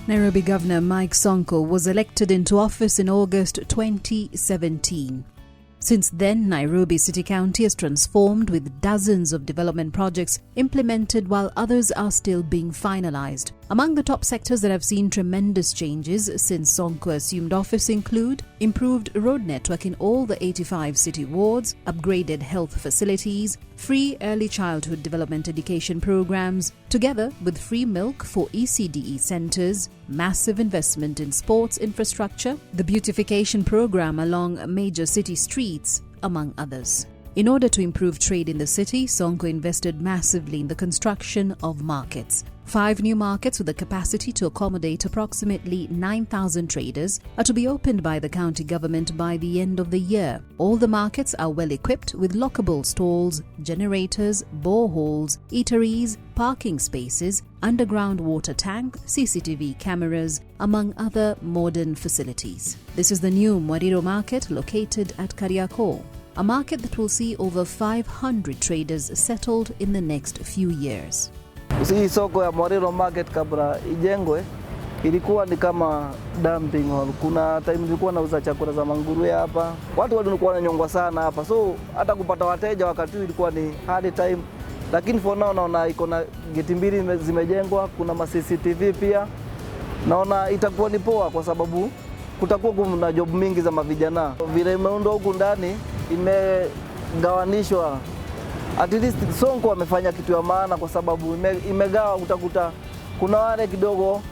Nairobi Governor Mike Sonko was elected into office in August 2017. Since then, Nairobi City County has transformed with dozens of development projects implemented while others are still being finalized. Among the top sectors that have seen tremendous changes since Sonko assumed office include improved road network in all the 85 city wards, upgraded health facilities, free early childhood development education programs, together with free milk for ECDE centers, massive investment in sports infrastructure, the beautification program along major city streets, among others. In order to improve trade in the city, Sonko invested massively in the construction of markets. 5 new markets with the capacity to accommodate approximately 9,000 traders are to be opened by the county government by the end of the year. All the markets are well equipped with lockable stalls, generators, boreholes, eateries, parking spaces, underground water tank, CCTV cameras, among other modern facilities. This is the new Mwariro market located at Kariakor, a market that will see over 500 traders settled in the next few years. Hii soko ya Mwariro market kabla ijengwe ilikuwa ni kama dumping hall. Kuna time nilikuwa nauza chakula za manguruwe hapa. Watu walikuwa wananyongwa sana hapa. So hata kupata wateja wakati ilikuwa ni hard time. Lakini for now naona iko na geti mbili zimejengwa, kuna ma CCTV pia. Naona itakuwa ni poa kwa sababu kutakuwa kuna job mingi za mavijana. Vile imeundwa huku ndani imegawanishwa. At least Sonko amefanya kitu ya maana kwa sababu imegawa, utakuta kuna wale kidogo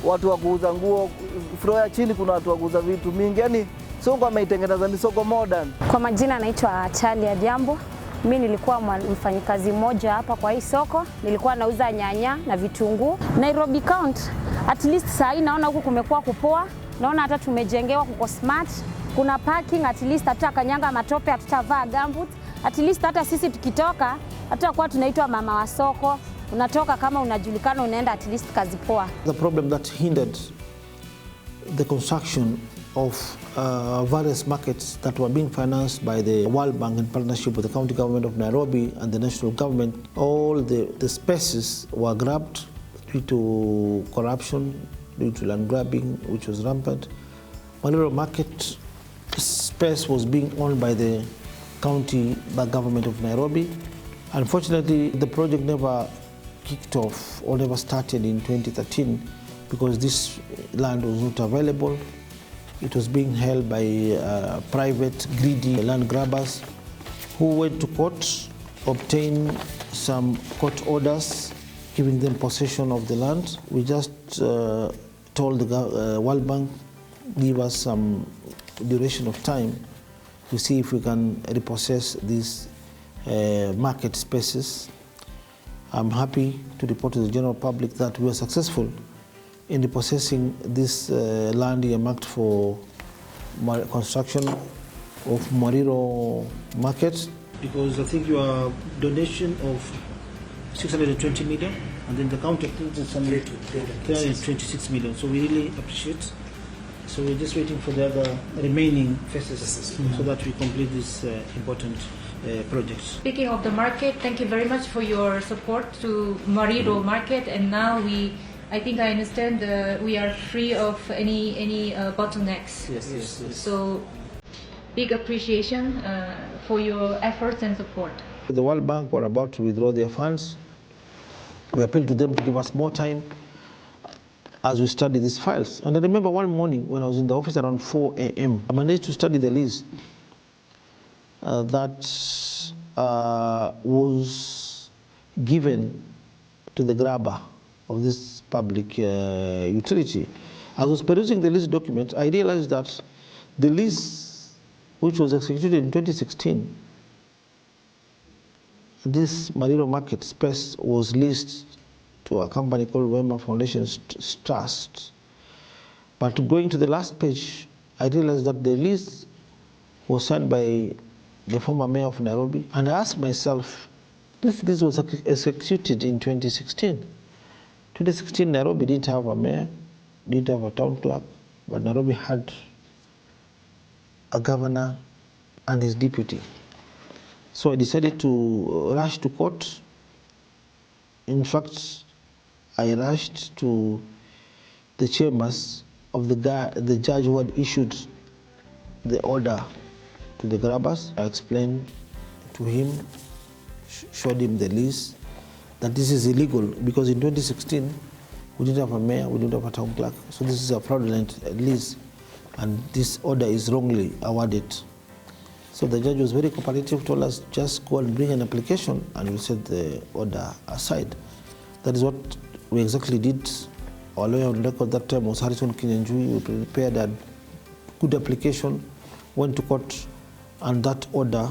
watu wa kuuza nguo, floor ya chini kuna watu wa kuuza vitu mingi. Yaani Sonko ameitengeneza ni soko modern. Kwa majina anaitwa Charlie Adhiambo. Mimi nilikuwa mfanyikazi mmoja hapa kwa hii soko. Nilikuwa nauza nyanya na vitunguu. Nairobi County, at least saa hii naona huku kumekuwa kupoa. Naona hata tumejengewa kuko smart. Kuna parking, at least hata kanyanga matope hatutavaa gumboot. At least hata sisi tukitoka hata kwa tunaitwa mama wa soko, unatoka kama unajulikana unaenda at least kazi poa. The problem that hindered the construction of various markets that were being financed by the World Bank in partnership with the county government of Nairobi and the national government, all the spaces were grabbed due to corruption, due to land grabbing, which was rampant. Mwariro market space was being owned by the county government of Nairobi. Unfortunately, the project never kicked off or never started in 2013 because this land was not available. It was being held by private, greedy land grabbers who went to court, obtained some court orders giving them possession of the land. We just told the World Bank, give us some duration of time to see if we can repossess these market spaces. I'm happy to report to the general public that we were successful in repossessing this land earmarked for construction of Mwariro market. Because I think your donation of 620 million, and then the county I think it's 326 million. So we really appreciate. So we're just waiting for the other remaining phases so that we complete this important project. Speaking of the market, thank you very much for your support to Mwariro market, and now I think I understand we are free of any bottlenecks. Yes. So big appreciation for your efforts and support. The World Bank were about to withdraw their funds. We appealed to them to give us more time as we study these files. And I remember one morning when I was in the office around 4 a.m., I managed to study the lease that was given to the grabber of this public utility. As I was perusing the lease document, I realized that the lease, which was executed in 2016, this Mwariro market space was leased to a company called Wema Foundation Trust. But going to the last page, I realized that the lease was signed by the former mayor of Nairobi. And I asked myself, this lease was executed in 2016. 2016, Nairobi didn't have a mayor, didn't have a town clerk, but Nairobi had a governor and his deputy. So I decided to rush to court. In fact, I rushed to the chambers of the judge who had issued the order to the grabbers. I explained to him, showed him the lease, that this is illegal because in 2016 we didn't have a mayor, we didn't have a town clerk. So this is a fraudulent lease and this order is wrongly awarded. So the judge was very cooperative, told us just go and bring an application and we'll set the order aside. That is what we exactly did. Our lawyer on record that time was Harrison Kinyanjui. We prepared a good application, went to court, and that order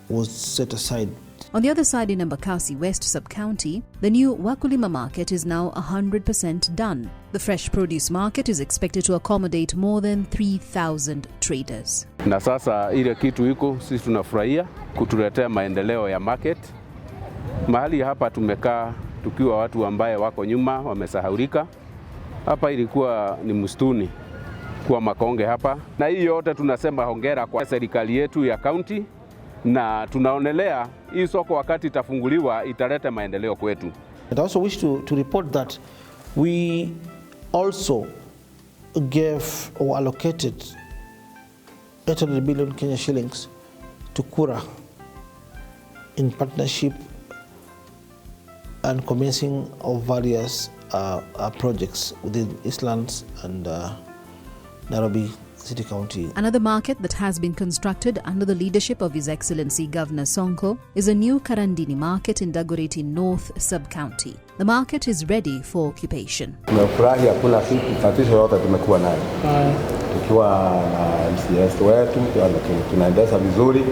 was set aside. On the other side in Embakasi West Sub-County, the new Wakulima market is now 100% done. The fresh produce market is expected to accommodate more than 3,000 traders. Na sasa ile kitu iko, sisi tunafurahia kutuletea maendeleo ya market. Mahali hapa tumekaa tukiwa watu ambaye wako nyuma wamesahaulika. Hapa ilikuwa ni msituni kwa makonge hapa. Na hii yote tunasema hongera kwa serikali yetu ya county na tunaonelea hii soko wakati itafunguliwa italeta maendeleo kwetu. I also wish to report that we also gave or allocated 800 billion Kenya shillings to Kura in partnership and commencing of various projects within Eastlands and Nairobi City County. Another market that has been constructed under the leadership of His Excellency Governor Sonko is a new Karandini market in Dagoretti North Sub-County. The market is ready for occupation. Tumefurahi, hakuna tatizo yote tumekuwa nayo. Tukiwa na MCS wetu tunaendesha vizuri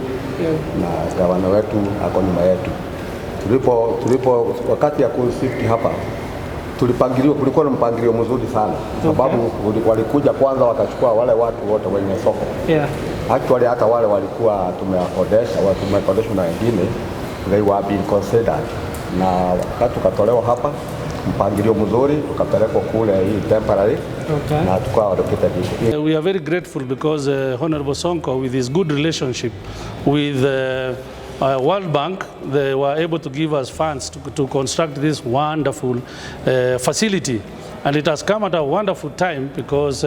na gavana wetu ako nyuma yetu. Tulipo wakati ya kusifti hapa tulipangiliwa, kulikuwa na mpangilio mzuri sana sababu walikuja kwanza wakachukua wale watu wote wenye soko. Actually hata wale walikuwa tumekodesha na wengine, they were being considered, na wakati tukatolewa hapa mpangilio mzuri tukapelekwa kule hii temporary na tukawa allocated hiyo. We are very grateful because Honorable Sonko, with his good relationship with World Bank, they were able to give us funds to construct this wonderful facility, and it has come at a wonderful time because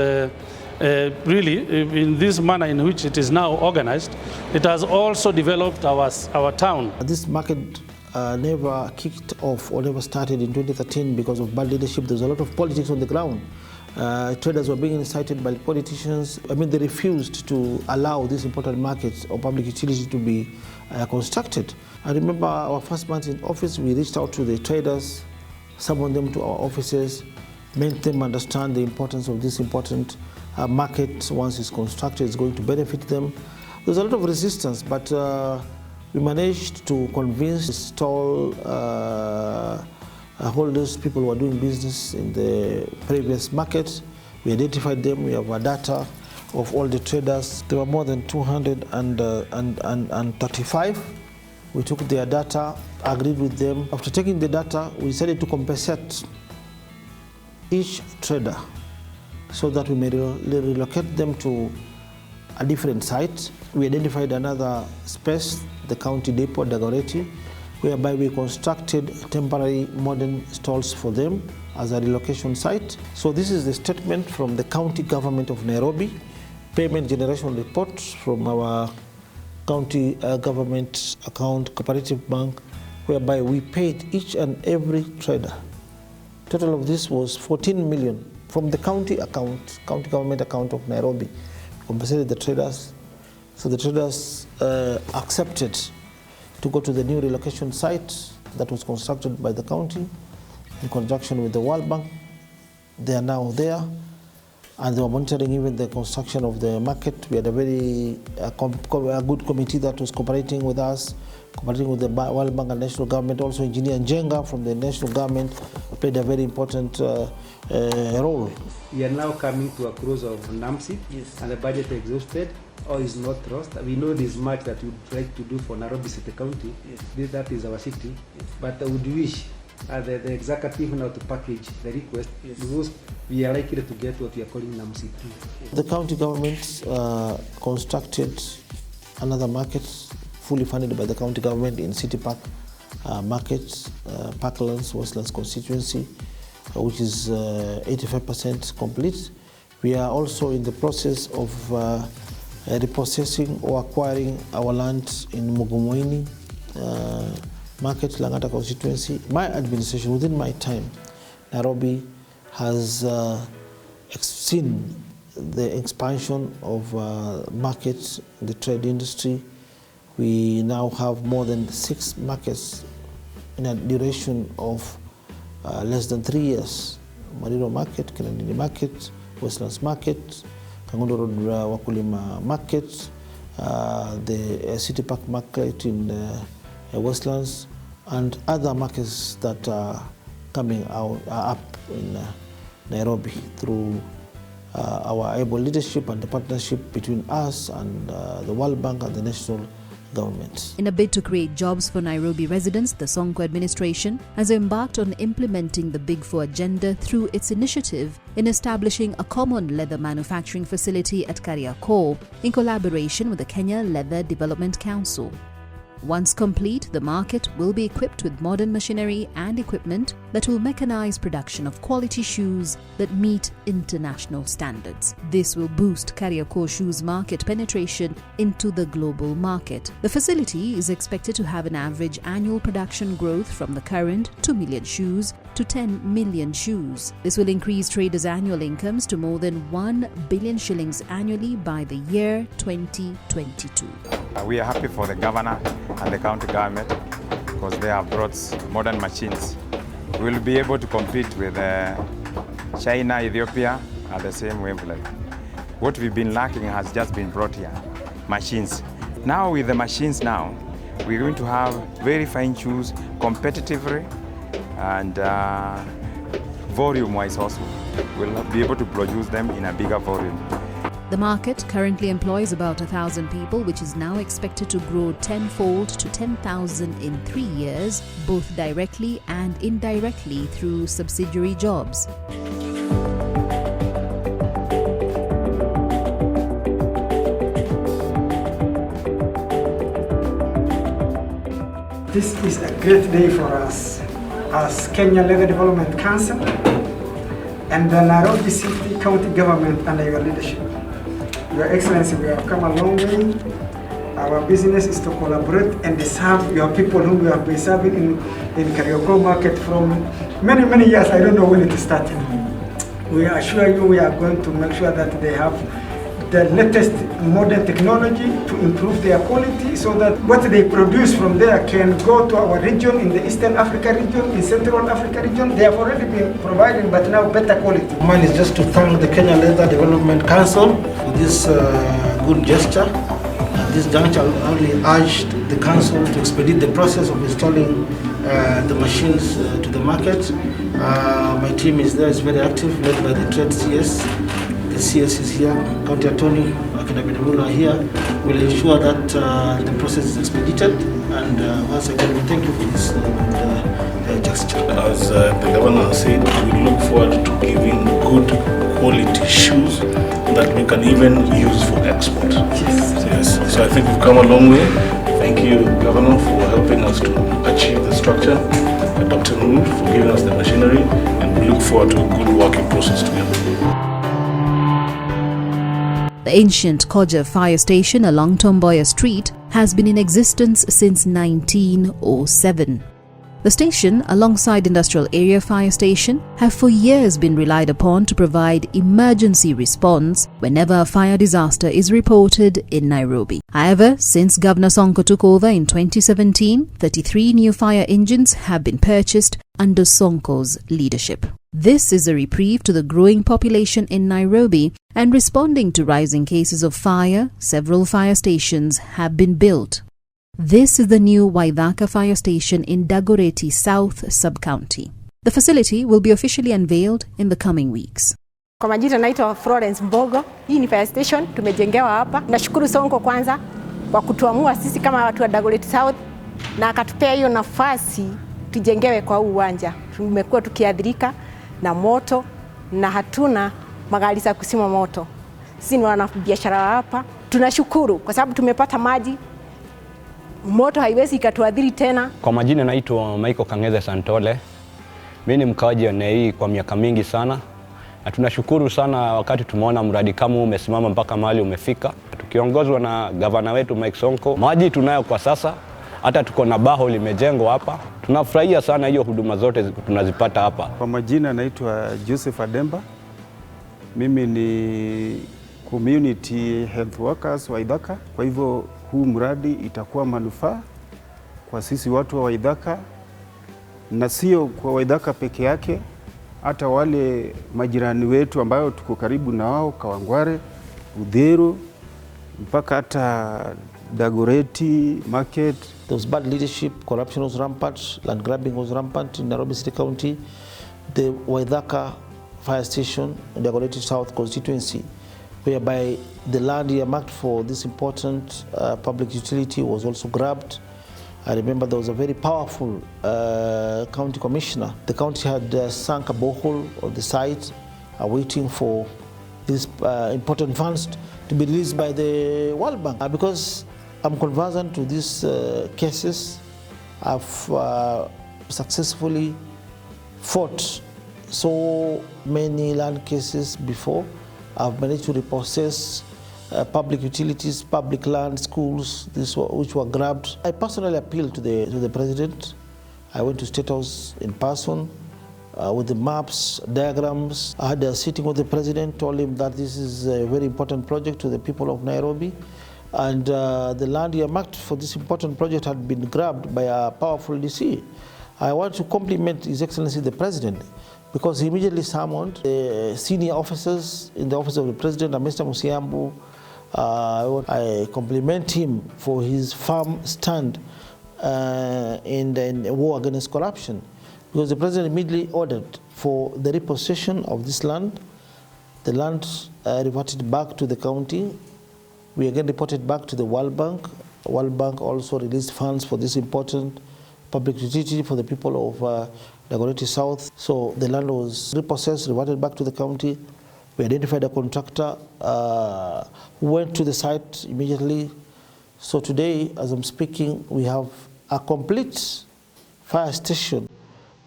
really in this manner in which it is now organized, it has also developed our town. This market never kicked off or never started in 2013 because of bad leadership. There's a lot of politics on the ground. Traders were being incited by politicians. I mean, they refused to allow these important markets or public utilities to be constructed. I remember our first month in office, we reached out to the traders, summoned them to our offices, made them understand the importance of this important market. Once it's constructed, it's going to benefit them. There's a lot of resistance, but we managed to convince stall holders, people who are doing business in the previous market. We identified them. We have a data of all the traders. There were more than 235. We took their data, agreed with them. After taking the data, we decided to compensate each trader so that we may relocate them to a different site. We identified another space, the county depot, Dagoretti, whereby we constructed temporary modern stalls for them as a relocation site. So this is the statement from the county government of Nairobi, payment generation report from our county government account, cooperative bank, whereby we paid each and every trader. Total of this was 14 million from the county account, county government account of Nairobi. Compensated the traders. So the traders accepted to go to the new relocation site that was constructed by the county in conjunction with the World Bank. They are now there, and they were monitoring even the construction of the market. We had a very good committee that was cooperating with us, cooperating with the World Bank and national government. Also, Engineer Njenga from the national government played a very important role. We are now coming to a close of NAMSI, and the budget exhausted. Or is not lost. We know this much that we would like to do for Nairobi City County. That is our city. But I would wish the executive now to package the request because we are likely to get what we are calling NAMSI 2. The county government constructed another market fully funded by the county government in City Park Market, Parklands, Westlands constituency. which is 85% complete. We are also in the process of repossessing or acquiring our land in Mugumoini Market, Langata constituency. My administration, within my time, Nairobi has seen the expansion of markets in the trade industry. We now have more than 6 markets in a duration of less than 3 years. Mariro Market, Kinandini Market, Westlands Market, Kangundo Road Wakulima Market, the City Park Market in Westlands, and other markets that are coming out up in Nairobi through our able leadership and the partnership between us and the World Bank and the national government. In a bid to create jobs for Nairobi residents, the Sonko administration has embarked on implementing the Big Four agenda through its initiative in establishing a common leather manufacturing facility at Kariakor in collaboration with the Kenya Leather Development Council. Once complete, the market will be equipped with modern machinery and equipment that will mechanize production of quality shoes that meet international standards. This will boost Kariakor shoes market penetration into the global market. The facility is expected to have an average annual production growth from the current 2 million shoes to 10 million shoes. This will increase traders' annual incomes to more than 1 billion shillings annually by the year 2022. We are happy for the governor and the county government because they have brought modern machines. We will be able to compete with China, Ethiopia at the same wavelength. What we've been lacking has just been brought here, machines. Now with the machines now, we're going to have very fine shoes competitively and volume-wise also. We'll be able to produce them in a bigger volume. The market currently employs about 1,000 people, which is now expected to grow tenfold to 10,000 in 3 years, both directly and indirectly through subsidiary jobs. This is a great day for us as Kenya Leather Development Council and the Nairobi City County Government under your leadership. Your Excellency, we have come a long way. Our business is to collaborate and serve your people whom we have been serving in Kariakor Market from many years. I don't know when it started. We assure you we are going to make sure that they have the latest modern technology to improve their quality so that what they produce from there can go to our region, in the Eastern Africa region, in Central Africa region. They have already been providing, but now better quality. Mine is just to thank the Kenya Leather Development Council for this good gesture. At this juncture, I only urged the council to expedite the process of installing the machines to the market. My team is there, is very active, led by the trade CS. The CS is here, County Attorney Akinabidamula are here. We'll ensure that the process is expedited, and once again we thank you for this gesture. As the governor said, we look forward to giving good quality shoes that we can even use for export. Yes. So I think we've come a long way. Thank you, Governor, for helping us to achieve the structure, Dr. Nuru for giving us the machinery, and we look forward to a good working process together. The ancient Koja fire station along Tomboya Street has been in existence since 1907. The station, alongside Industrial Area Fire Station, have for years been relied upon to provide emergency response whenever a fire disaster is reported in Nairobi. However, since Governor Sonko took over in 2017, 33 new fire engines have been purchased under Sonko's leadership. This is a reprieve to the growing population in Nairobi, and responding to rising cases of fire, several fire stations have been built. This is the new Waithaka Fire Station in Dagoretti South Sub-County. The facility will be officially unveiled in the coming weeks. Kwa majina naitwa Florence Mbogo. Hii ni fire station tumejengewa hapa. Nashukuru Sonko kwanza kwa kutuamua sisi kama watu wa Dagoretti South na akatupea hiyo nafasi tujengewe kwa uwanja. Tumekuwa tukiadhirika na moto na hatuna magari za kusima moto. Sisi ni wanabiashara hapa. Tunashukuru kwa sababu tumepata maji. Moto haiwezi ikatuadhiri tena. Kwa majina naitwa Michael Kangeze Santole. Mimi ni mkawaji wa eneo hii kwa miaka mingi sana. Na tunashukuru sana wakati tumeona mradi kama umesimama mpaka mahali umefika. Tukiongozwa na gavana wetu Mike Sonko. Maji tunayo kwa sasa. Hata tuko na baho limejengwa hapa. Tunafurahia sana hiyo huduma zote tunazipata hapa. Kwa majina naitwa Joseph Ademba. Mimi ni community health workers wa Waithaka. Kwa hivyo huu mradi itakuwa manufaa kwa sisi watu wa Waithaka, na sio kwa Waithaka peke yake, hata wale majirani wetu ambayo tuko karibu na wao, Kawangware, Udhero, mpaka hata Dagoretti market. There was bad leadership, corruption was rampant, land grabbing was rampant in Nairobi City County. The Waithaka Fire Station in the Dagoretti South constituency, whereby the land earmarked for this important public utility was also grabbed. I remember there was a very powerful county commissioner. The county had sunk a borehole on the site, waiting for these important funds to be released by the World Bank. Because I'm conversant to these cases, I've successfully fought so many land cases before. I've managed to repossess public utilities, public land, schools, which were grabbed. I personally appealed to the president. I went to State House in person with the maps, diagrams. I had a sitting with the president, told him that this is a very important project to the people of Nairobi. And the land earmarked for this important project had been grabbed by a powerful DC. I want to compliment His Excellency the President, because he immediately summoned the senior officers in the office of the president, Mr. Musiambu. I compliment him for his firm stand in the war against corruption, because the president immediately ordered for the repossession of this land. The land reverted back to the county. We again reported back to the World Bank. World Bank also released funds for this important public utility for the people of Dagoretti South. So the land was repossessed, reverted back to the county. We identified a contractor who went to the site immediately. So today, as I'm speaking, we have a complete fire station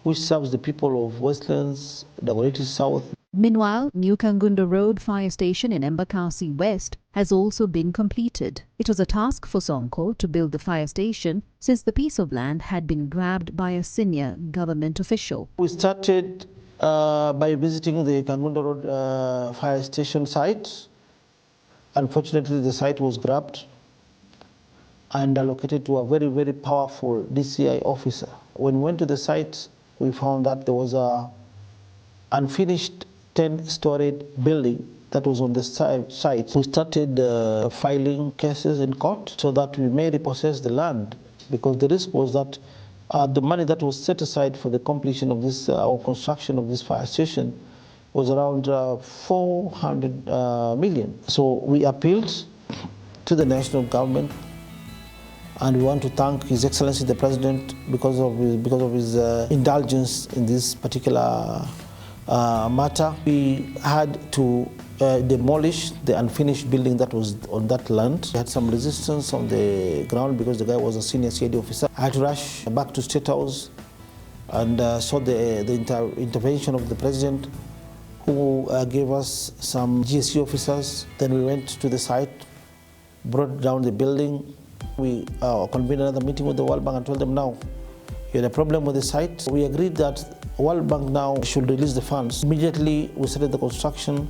which serves the people of Westlands, Dagoretti South. Meanwhile, New Kangundo Road Fire Station in Embakasi West has also been completed. It was a task for Sonko to build the fire station since the piece of land had been grabbed by a senior government official. We started by visiting the Kangundo Road Fire Station site. Unfortunately, the site was grabbed and allocated to a very, very powerful DCI officer. When we went to the site, we found that there was a unfinished 10-storied building that was on the site. We started filing cases in court so that we may repossess the land, because the risk was that the money that was set aside for the completion of this or construction of this fire station was around 400 million. So we appealed to the national government, and we want to thank His Excellency the President because of his indulgence in this particular matter. We had to demolish the unfinished building that was on that land. We had some resistance on the ground because the guy was a senior CID officer. I had to rush back to State House and saw the intervention of the President, who gave us some GSC officers. Then we went to the site, brought down the building. We convened another meeting with the World Bank and told them, now, you had a problem with the site. We agreed that World Bank now should release the funds. Immediately, we started the construction.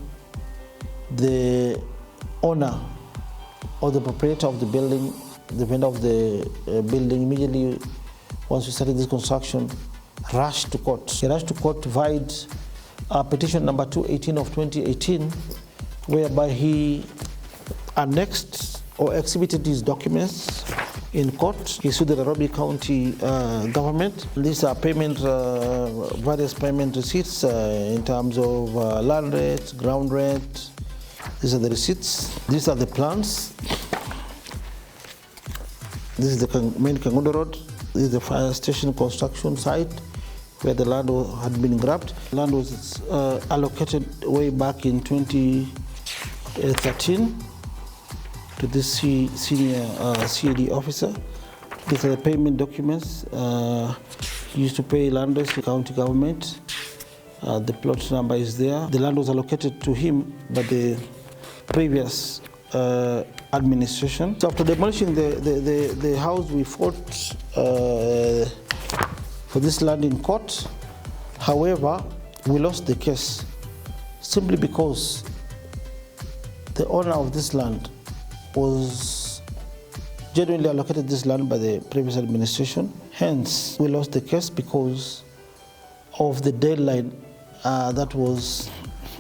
The owner or the proprietor of the building, the vendor of the building, immediately, once we started this construction, rushed to court. He rushed to court via petition number 218 of 2018, whereby he annexed or exhibited his documents in court. He sued the Nairobi County government. These are various payment receipts in terms of land rent, ground rent. These are the receipts. These are the plans. This is the main Kangundo Road. This is the fire station construction site where the land had been grabbed. Land was allocated way back in 2013 to this senior CAD officer. These are the payment documents used to pay landlords to county government. The plot number is there. The land was allocated to him by the previous administration. So after demolishing the house, we fought for this land in court. However, we lost the case simply because the owner of this land was genuinely allocated this land by the previous administration. Hence, we lost the case because of the deadline that was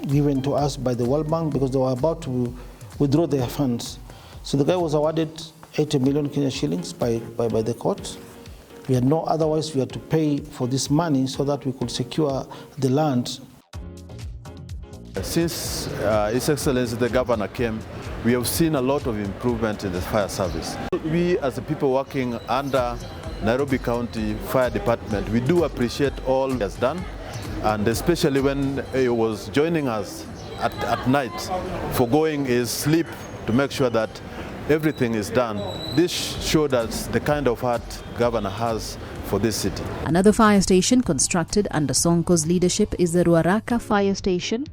given to us by the World Bank, because they were about to withdraw their funds. So the guy was awarded 80 million Kenya shillings by the court. We had no otherwise, we had to pay for this money so that we could secure the land. Since His Excellency the Governor came, we have seen a lot of improvement in the fire service. We as the people working under Nairobi County Fire Department, we do appreciate all he has done, and especially when he was joining us at night, forgoing his sleep to make sure that everything is done. This showed us the kind of heart Governor has for this city. Another fire station constructed under Sonko'S leadership is the Ruaraka Fire Station.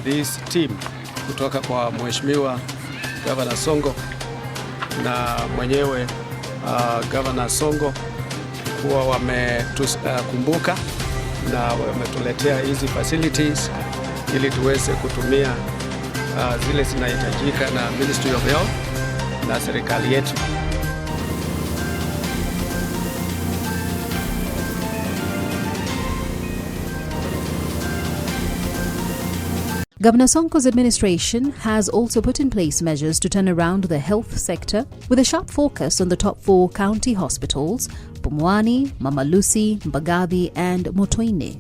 This team kutoka kwa Mheshimiwa Governor Sonko na mwenyewe Governor Sonko kuwa wametukumbuka na wametuletea hizi facilities ili tuweze kutumia zile zinahitajika na Ministry of Health na serikali yetu. Governor Sonko'S administration has also put in place measures to turn around the health sector with a sharp focus on the top 4 county hospitals, Pumwani, Mama Lucy, Mbagathi and Motoine.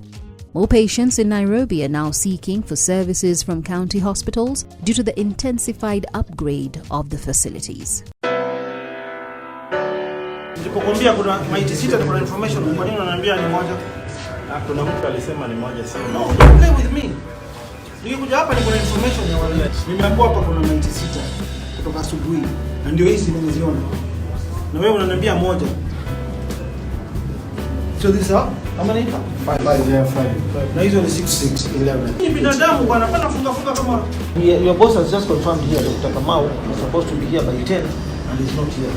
More patients in Nairobi are now seeking for services from county hospitals due to the intensified upgrade of the facilities. Nilipokuambia kuna maiti 6 na kuna information, kwa nini unaniambia ni moja? Kuna mtu alisema ni moja sana. No, don't play with me. Nilikuja hapa niko na information ya wale. Nimeambiwa hapa kuna maiti 6 kutoka asubuhi. Na ndio hizi nimeziona. Na wewe unaniambia moja. So this how many? 5. Yeah, 5. Na hizo ni 6, 11. Ni binadamu bwana, hapana funga kama. Your boss has just confirmed here that Dr. Kamau is supposed to be here by 10 and is not here.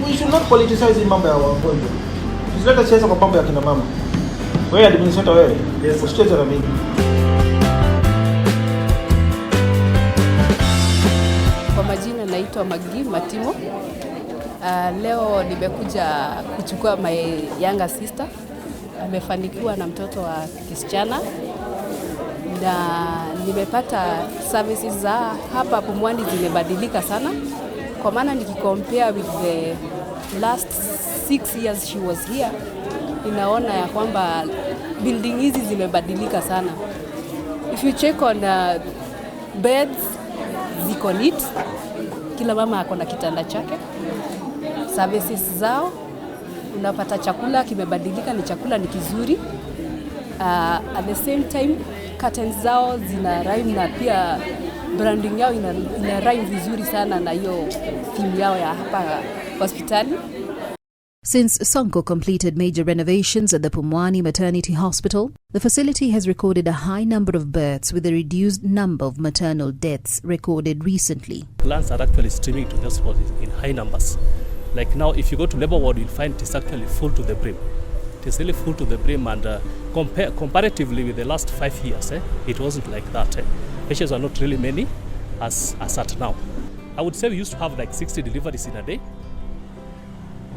We should not politicize hii mambo ya wagonjwa. Tusilete siasa kwa mambo ya kina mama. Wewe administrator wewe? Yes. Usicheze na mimi. Kwa majina naitwa Magi Matimo. Leo nimekuja kuchukua my younger sister. Amefanikiwa na mtoto wa kisichana. Na nimepata services za hapa Pumwani zimebadilika sana. Kwa maana nikicompare with the last 6 years she was here, inaona ya kwamba building hizi zimebadilika sana. If you check on beds, ziko neat. Kila mama ako na kitanda chake. Services zao, unapata chakula kimebadilika, ni chakula ni kizuri. At the same time, curtains zao zina rhyme na pia branding yao ina rhyme vizuri sana na hiyo theme yao ya hapa hospitali. Since Sonko completed major renovations at the Pumwani Maternity Hospital, the facility has recorded a high number of births with a reduced number of maternal deaths recorded recently. Plants are actually streaming to the hospital in high numbers. Like now, if you go to labor ward, you'll find it's actually full to the brim. It is really full to the brim, and comparatively with the last 5 years, it wasn't like that. Patients are not really many as at now. I would say we used to have like 60 deliveries in a day.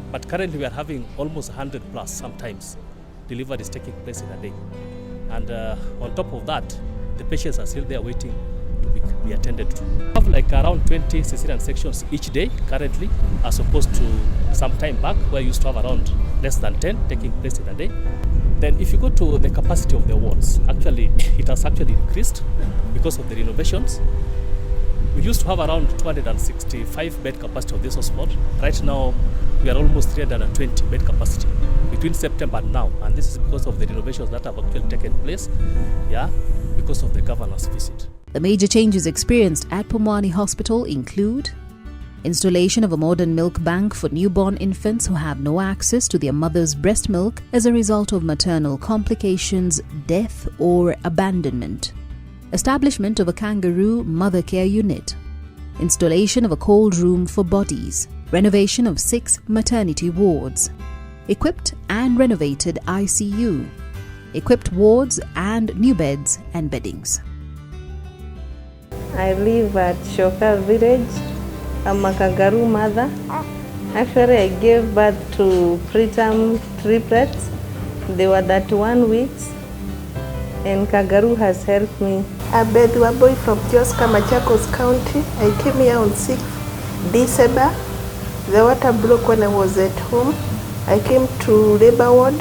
But currently we are having almost 100 plus sometimes deliveries taking place in a day. And on top of that, the patients are still there waiting to be week be attended to. We have like around 20 cesarean sections each day currently, as opposed to some time back where we used to have around less than 10 taking place in a day. Then if you go to the capacity of the wards, actually it has actually increased because of the renovations. We used to have around 265 bed capacity of this hospital. Right now we are almost 320 bed capacity between September and now, and this is because of the renovations that have actually taken place, because of the governor's visit. The major changes experienced at Pumwani Hospital include installation of a modern milk bank for newborn infants who have no access to their mother's breast milk as a result of maternal complications, death or abandonment, establishment of a kangaroo mother care unit, installation of a cold room for bodies, renovation of 6 maternity wards, equipped and renovated ICU, equipped wards and new beds and beddings. I live at Sonko'S village. I'm a kangaroo mother. Actually, I gave birth to preterm triplets. They were 31 weeks, and kangaroo has helped me. I'm a boy from Joska, Machakos County. I came here on 6th December. The water broke when I was at home. I came to labor ward.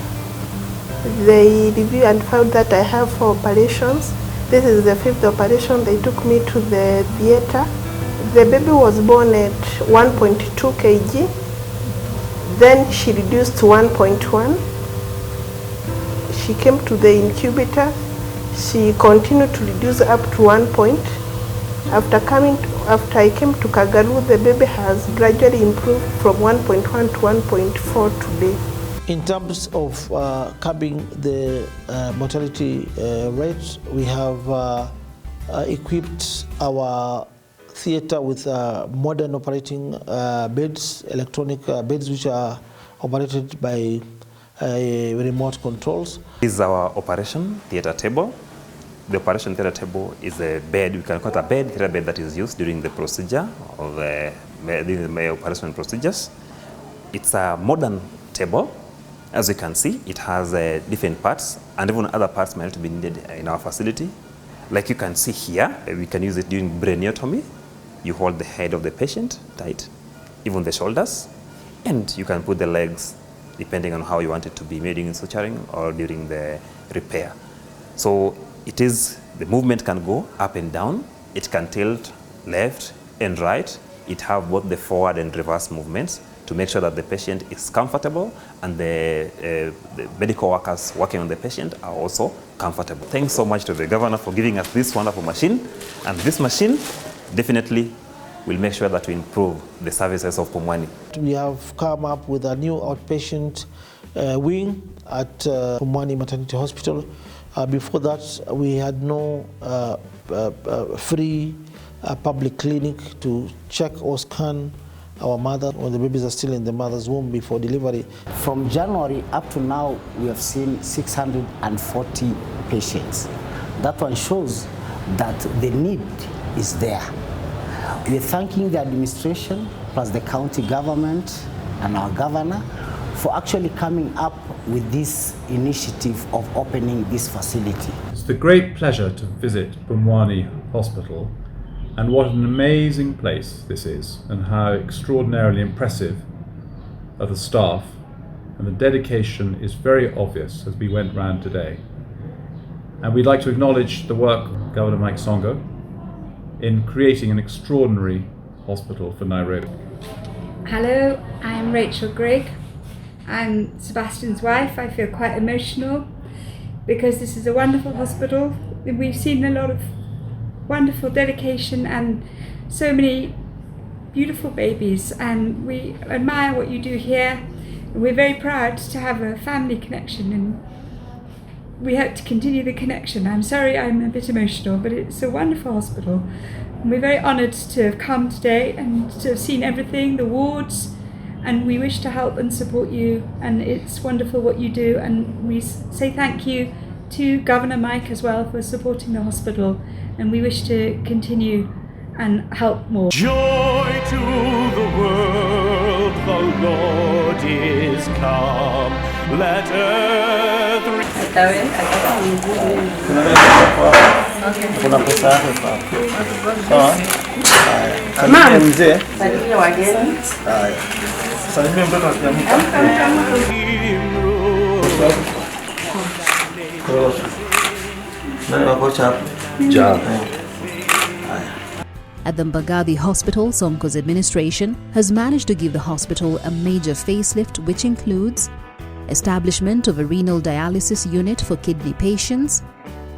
They reviewed and found that I have 4 operations. This is the 5th operation. They took me to the theater. The baby was born at 1.2 kg. Then she reduced to 1.1. She came to the incubator. She continued to reduce up to 1 point. After I came to Kangaroo, the baby has gradually improved from 1.1 to 1.4 today. In terms of curbing the mortality rates, we have equipped our theater with modern operating beds, electronic beds which are operated by remote controls. This is our operation theater table. The operation theater table is a bed, we can call it a bed, theater bed that is used during the procedure of the operation procedures. It's a modern table. As you can see, it has different parts, and even other parts might not be needed in our facility. Like you can see here, we can use it during brainiotomy. You hold the head of the patient tight, even the shoulders, and you can put the legs depending on how you want it to be made during suturing or during the repair. So the movement can go up and down, it can tilt left and right. It have both the forward and reverse movements to make sure that the patient is comfortable and the medical workers working on the patient are also comfortable. Thanks so much to the governor for giving us this wonderful machine, and this machine definitely will make sure that we improve the services of Pumwani. We have come up with a new outpatient wing at Pumwani Maternity Hospital. Before that, we had no free public clinic to check or scan our mother when the babies are still in the mother's womb before delivery. From January up to now, we have seen 640 patients. That one shows that the need is there. We're thanking the administration, plus the county government and our governor for actually coming up with this initiative of opening this facility. It's a great pleasure to visit Pumwani Hospital, and what an amazing place this is, and how extraordinarily impressive are the staff, and the dedication is very obvious as we went round today. And we'd like to acknowledge the work of Governor Mike Sonko in creating an extraordinary hospital for Nairobi. Hello, I'm Rachel Grigg. I'm Sebastian's wife. I feel quite emotional because this is a wonderful hospital. We've seen a lot of wonderful dedication and so many beautiful babies, and we admire what you do here. We're very proud to have a family connection, and we hope to continue the connection. I'm sorry I'm a bit emotional, but it's a wonderful hospital, and we're very honoured to have come today and to have seen everything, the wards, and we wish to help and support you, and it's wonderful what you do, and we say thank you to Governor Mike as well for supporting the hospital, and we wish to continue and help more. Joy to the world, the Lord is come. Let earth Kuna pesa yako hapa. Sawa? Haya. Mzee. Salimia wageni. Haya. Salimia mtoto akiamka. Nani wako hapa? Ja. At the Mbagathi Hospital, Sonko'S administration has managed to give the hospital a major facelift, which includes establishment of a renal dialysis unit for kidney patients,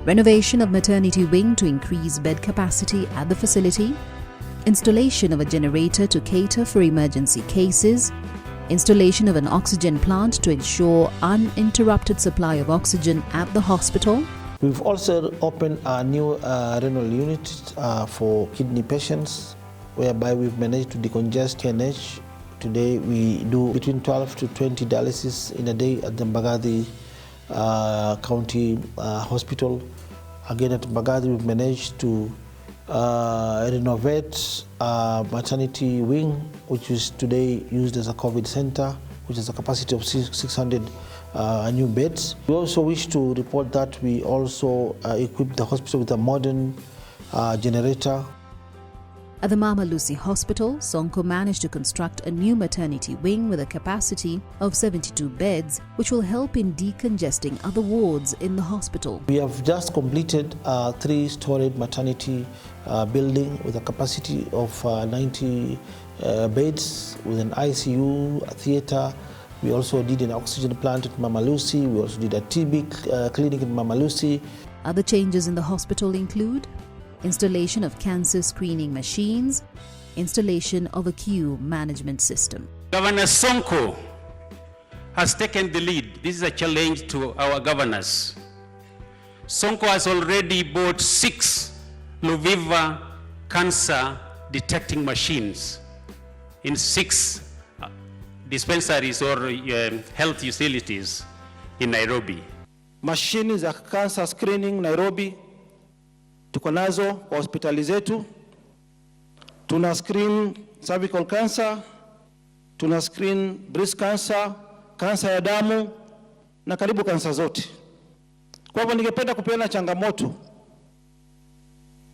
renovation of maternity wing to increase bed capacity at the facility, installation of a generator to cater for emergency cases, installation of an oxygen plant to ensure uninterrupted supply of oxygen at the hospital. We've also opened a new renal unit for kidney patients, whereby we've managed to decongest KNH. Today we do between 12 to 20 dialysis in a day at the Mbagathi County Hospital. Again at Mbagathi we've managed to renovate maternity wing, which is today used as a COVID center, which has a capacity of 600 new beds. We also wish to report that we also equipped the hospital with a modern generator. At the Mama Lucy Hospital, Sonko managed to construct a new maternity wing with a capacity of 72 beds, which will help in decongesting other wards in the hospital. We have just completed a 3-story maternity building with a capacity of 90 beds with an ICU, a theater. We also did an oxygen plant at Mama Lucy. We also did a TB clinic at Mama Lucy. Other changes in the hospital include installation of cancer screening machines, installation of a queue management system. Governor Sonko has taken the lead. This is a challenge to our governors. Sonko has already bought 6 Luviva cancer detecting machines in 6 dispensaries or health utilities in Nairobi. Mashini za cancer screening Nairobi tuko nazo kwa hospitali zetu. Tuna screen cervical cancer, tuna screen breast cancer, kansa ya damu na karibu kansa zote. Kwa hivyo ningependa kupeana changamoto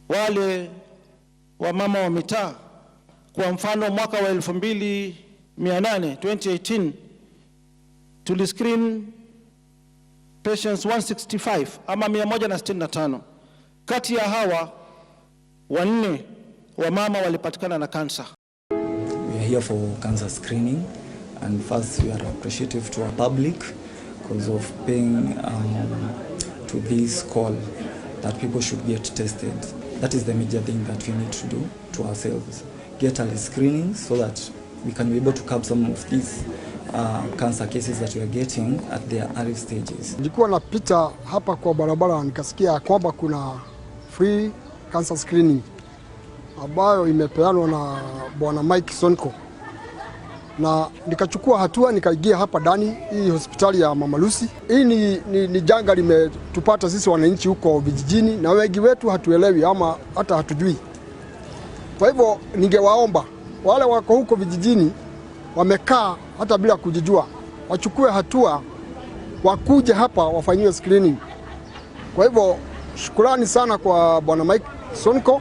wale wa mama wa mitaa. Kwa mfano mwaka wa 2018 tuliscreen patients 165 ama 165. Kati ya hawa 4 wa mama walipatikana na kansa. We are here for cancer screening, and first we are appreciative to our public because of paying to this call that people should get tested. That is the major thing that we need to do to ourselves. Get early screening so that we can be able to curb some of these cancer cases that we are getting at their early stages. Nilikuwa napita hapa kwa barabara nikasikia kwamba kuna free cancer screening ambayo imepeanwa na Bwana Mike Sonko, na nikachukua hatua nikaingia hapa ndani hii hospitali ya Mama Lucy. Hii ni janga limetupata sisi wananchi huko vijijini, na wengi wetu hatuelewi ama hata hatujui. Kwa hivyo ningewaomba wale wako huko vijijini wamekaa hata bila kujijua, wachukue hatua, wakuje hapa wafanyiwe screening. Kwa hivyo shukrani sana kwa Bwana Mike Sonko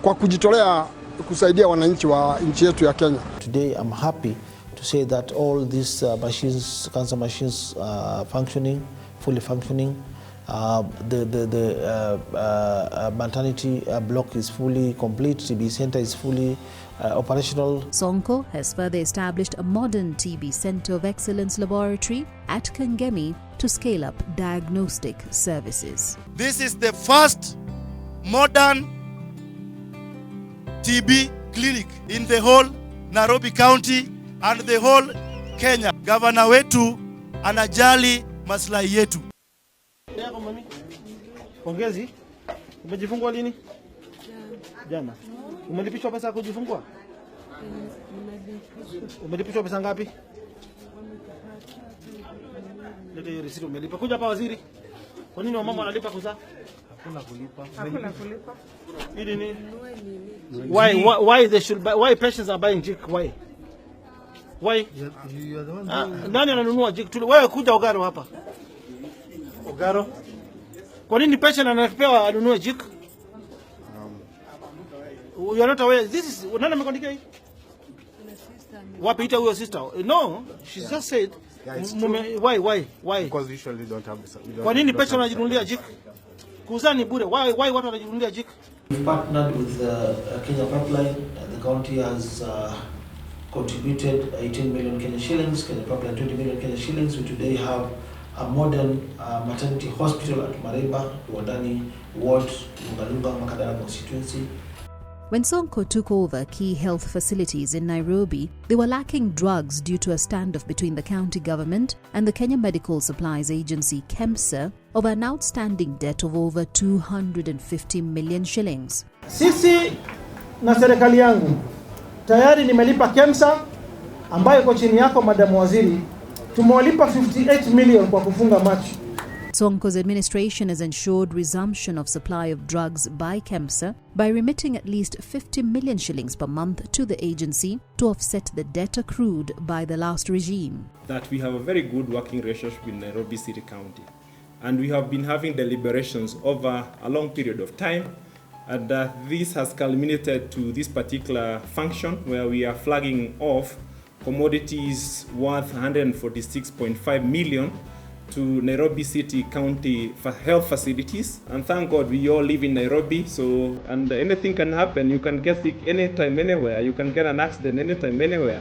kwa kujitolea kusaidia wananchi wa nchi yetu ya Kenya. Today I'm happy to say that all these machines, cancer machines, functioning, fully functioning. The maternity block is fully complete. TB center is fully operational. Sonko has further established a modern TB Center of Excellence laboratory at Kangemi to scale up diagnostic services. This is the first modern TB clinic in the whole Nairobi County and the whole Kenya. Governor wetu anajali maslahi yetu. Pongezi. Umejifungua lini? Jana. Umelipishwa pesa kujifungua? Umelipishwa pesa ngapi? Leta hiyo risiti umelipa. Kuja hapa waziri. Kwa nini wamama wanalipa kuzaa? Hakuna kulipa. Hakuna kulipa. Hili ni why they should buy, why patients are buying jik? Why? Why? You are the one. Nani ananunua jik? Wewe kuja Ugaro hapa. Ogaro. Kwa nini patient anapewa anunue jik? You are not aware. This is nani amekuandikia hii? Wapi ita huyo sister? No, she just said why? Because usually don't have. Kwa nini patient anajinunulia jik? Kuzani bure. Why watu wanajinunulia jik? We've partnered with Kenya Pipeline. The county has contributed 18 million Kenya shillings, Kenya Pipeline 20 million Kenya shillings. We today have a modern maternity hospital at Mareba, Wadani Ward, Lungalunga, Makadara constituency. When Sonko took over key health facilities in Nairobi, they were lacking drugs due to a standoff between the county government and the Kenya Medical Supplies Agency KEMSA over an outstanding debt of over 250 million shillings. Sisi na serikali yangu tayari nimelipa KEMSA ambayo iko chini yako Madam Waziri, tumewalipa 58 million kwa kufunga macho. Sonko's administration has ensured resumption of supply of drugs by KEMSA by remitting at least 50 million shillings per month to the agency to offset the debt accrued by the last regime. That we have a very good working relationship with Nairobi City County, and we have been having deliberations over a long period of time, and this has culminated to this particular function where we are flagging off commodities worth 146.5 million to Nairobi City County for health facilities. And thank God we all live in Nairobi, so and anything can happen. You can get sick anytime, anywhere. You can get an accident anytime, anywhere.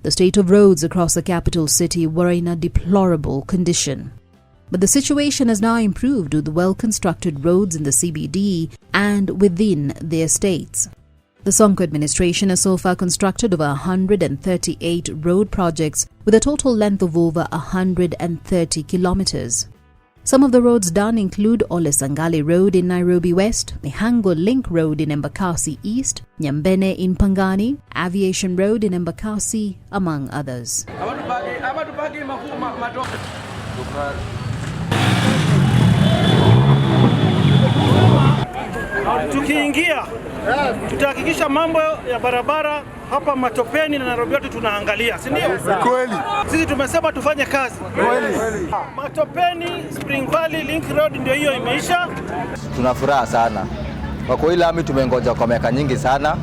The state of roads across the capital city were in a deplorable condition. But the situation has now improved with well-constructed roads in the CBD and within the estates. The Sonko administration has so far constructed over 138 road projects with a total length of over 130 kilometers. Some of the roads done include Ole Sangale Road in Nairobi West, Mihango Link Road in Embakasi East, Nyambene in Pangani, Aviation Road in Embakasi, among others. Tukiingia tutahakikisha mambo ya barabara hapa Matopeni na Nairobi yote tunaangalia, si ndio? Kweli. Sisi tumesema tufanye kazi. Kweli. Matopeni, Spring Valley Link Road ndio hiyo imeisha. Tunafuraha sana. Kwa kweli lami tumengoja kwa miaka nyingi sana.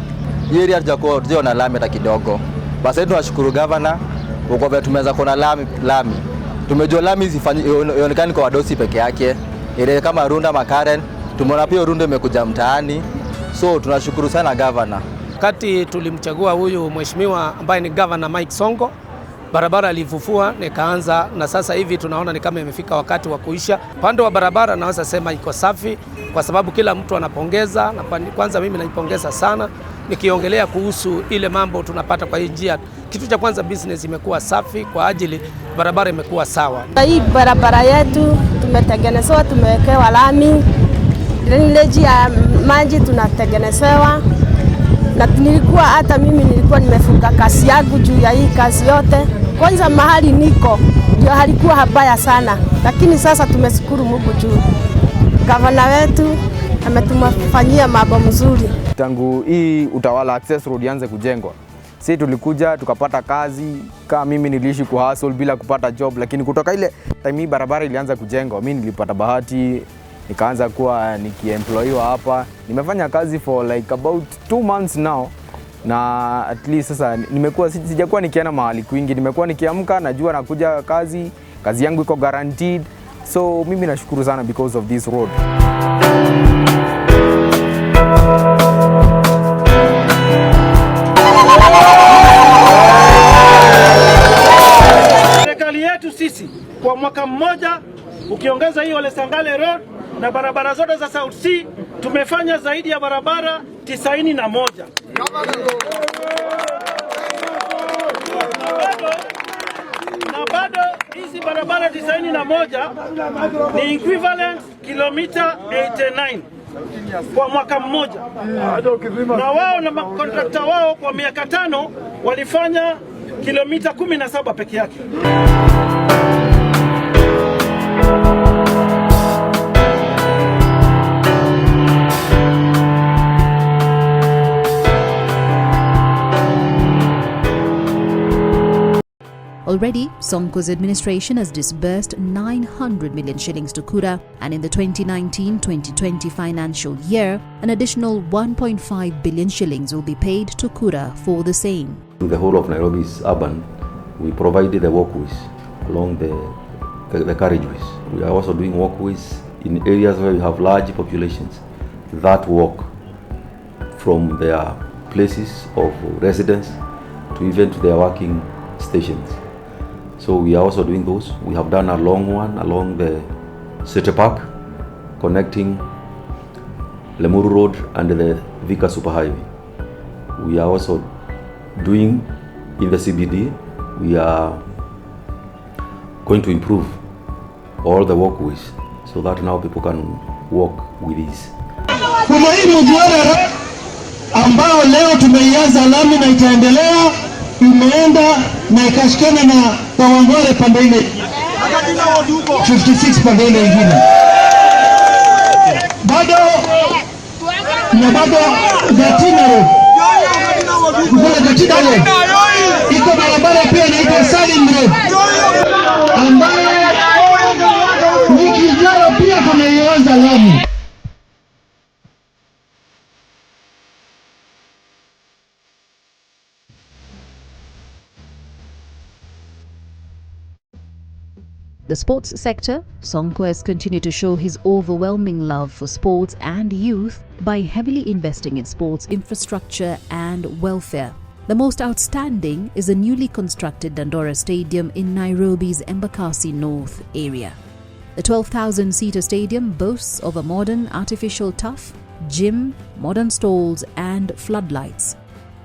Hii area hatujakuwa na lami hata kidogo. Basi tunashukuru governor kwa vile tumeweza kuona lami. Tumejua lami ionekane kwa wadosi peke yake. Ile kama Runda Makaren, tumeona pia Runda imekuja mtaani. So tunashukuru sana governor. Wakati tulimchagua huyu mheshimiwa ambaye ni Governor Mike Sonko, barabara alifufua nikaanza, na sasa hivi tunaona ni kama imefika wakati wa kuisha. Pande wa barabara naweza sema iko safi kwa sababu kila mtu anapongeza, na kwanza mimi naipongeza sana nikiongelea kuhusu ile mambo tunapata kwa hii njia. Kitu cha kwanza, business imekuwa safi kwa ajili barabara imekuwa sawa. Hii barabara yetu tumetengenezewa, tumewekewa lami, drainage ya maji tunatengenezewa. Na nilikuwa hata mimi nilikuwa nimefunga kazi yangu juu ya hii kazi yote. Kwanza mahali niko ndio halikuwa habaya sana, lakini sasa tumeshukuru Mungu juu gavana wetu ametumafanyia mambo mzuri. Tangu hii utawala access road ianze kujengwa, sisi tulikuja tukapata kazi. Kama mimi niliishi ku hustle bila kupata job, lakini kutoka ile time hii barabara ilianza kujengwa, mimi nilipata bahati nikaanza kuwa nikiemployiwa hapa. Nimefanya kazi for like about 2 months now, na at least sasa nimekuwa sijakuwa nikienda mahali kwingi. Nimekuwa nikiamka najua nakuja kazi yangu iko guaranteed. So mimi nashukuru sana because of this road. Serikali yetu sisi kwa mwaka mmoja ukiongeza hiyo Ole Sangale Road na barabara zote za South C, tumefanya zaidi ya barabara 91. Na bado hizi barabara 91 ni equivalent kilomita 89 kwa mwaka mmoja, na wao na kontrakta wao kwa miaka 5 walifanya kilomita 17 peke yake. Already, Sonko'S administration has disbursed 900 million shillings to Kura, and in the 2019-2020 financial year, an additional 1.5 billion shillings will be paid to Kura for the same. The whole of Nairobi is urban. We provided the walkways along the carriageways. We are also doing walkways in areas where we have large populations that walk from their places of residence to even to their working stations. So we are also doing those. We have done a long one along the City Park, connecting Lemuru Road and the Vika Superhighway. We are also doing in the CBD. We are going to improve all the walkways so that now people can walk with ease. Kuna hii mduara ambao leo tumeianza lami na itaendelea, imeenda na ikashikana na Kawangware pande ile 56 pande ile ingine. Bado Gatina Road. Kuna Gatina Road. Iko barabara pia inaitwa Salim Road, ambayo wiki ijayo pia tumeianza lami. The sports sector, Sonko has continued to show his overwhelming love for sports and youth by heavily investing in sports infrastructure and welfare. The most outstanding is the newly constructed Dandora Stadium in Nairobi's Embakasi North area. The 12,000-seater stadium boasts of a modern artificial turf, gym, modern stalls and floodlights.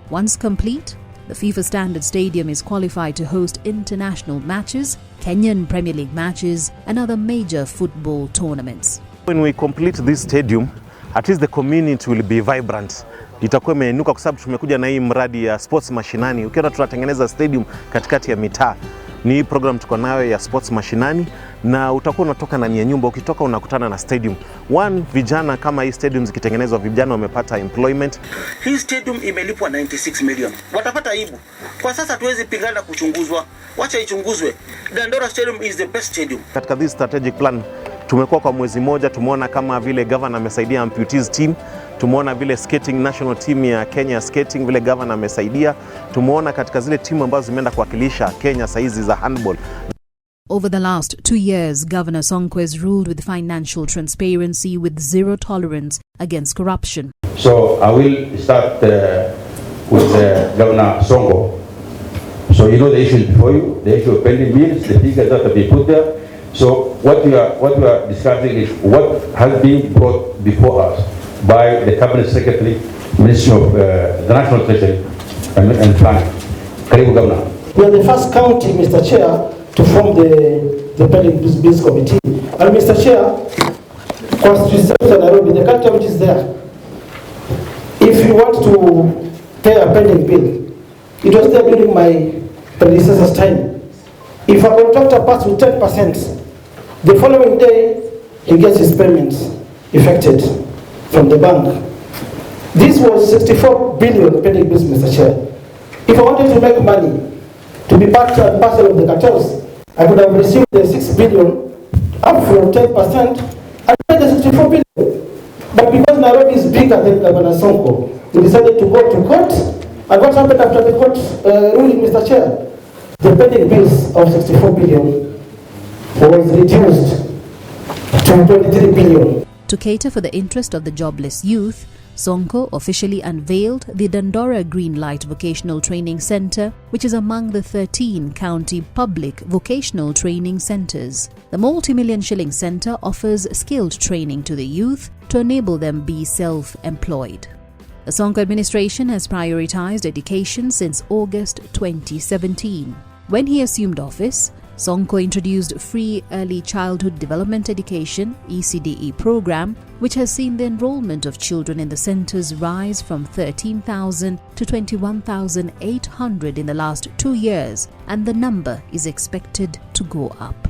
Once complete, the FIFA standard stadium is qualified to host international matches, Kenyan Premier League matches and other major football tournaments. When we complete this stadium, at least the community will be vibrant. Itakuwa imeinuka kwa sababu tumekuja na hii mradi ya sports mashinani. Ukiona tunatengeneza stadium katikati ya mitaa. Ni hii program tuko nayo ya sports mashinani, na utakuwa unatoka ndani ya nyumba, ukitoka unakutana na stadium. Vijana kama hii stadium zikitengenezwa, vijana wamepata employment. Hii stadium imelipwa 96 million. Watapata aibu. Kwa sasa tuwezi pingana kuchunguzwa. Wacha ichunguzwe. Dandora Stadium is the best stadium. Katika this strategic plan tumekuwa kwa mwezi moja, tumeona kama vile governor amesaidia amputees team, tumeona vile skating national team ya Kenya skating vile governor amesaidia, tumeona katika zile timu ambazo zimeenda kuwakilisha Kenya saizi za handball. Over the last 2 years, Governor Sonko has ruled with financial transparency with zero tolerance against corruption. So I will start with Governor Sonko. So you know the issue before you, the issue of pending bills, the figures that have been put there. So what we are discussing is what has been brought before us by the Cabinet Secretary, Ministry of the National Treasury and Planning. Karibu Governor. We are the first county, Mr. Chair, to form the pending bills committee. And Mr. Chair, Constitution Nairobi, the culture which is there, if you want to pay a pending bill, it was there during my predecessor's time. If a contractor passes with 10%, the following day he gets his payments effected from the bank. This was 64 billion pending bills, Mr. Chair. If I wanted to make money to be part and parcel of the cartels, I could have received the 6 billion up from 10% and paid the 64 billion. But because Nairobi is bigger than Governor Sonko, we decided to go to court. And what happened after the court ruling, Mr. Chair? The pending bills of 64 billion was reduced to 23 billion. To cater for the interest of the jobless youth, Sonko officially unveiled the Dandora Green Light Vocational Training Center, which is among the 13 county public vocational training centers. The multi-million shilling center offers skilled training to the youth to enable them be self-employed. The Sonko administration has prioritized education since August 2017. When he assumed office, Sonko introduced free early childhood development education (ECDE) program, which has seen the enrollment of children in the centers rise from 13,000 to 21,800 in the last 2 years, and the number is expected to go up.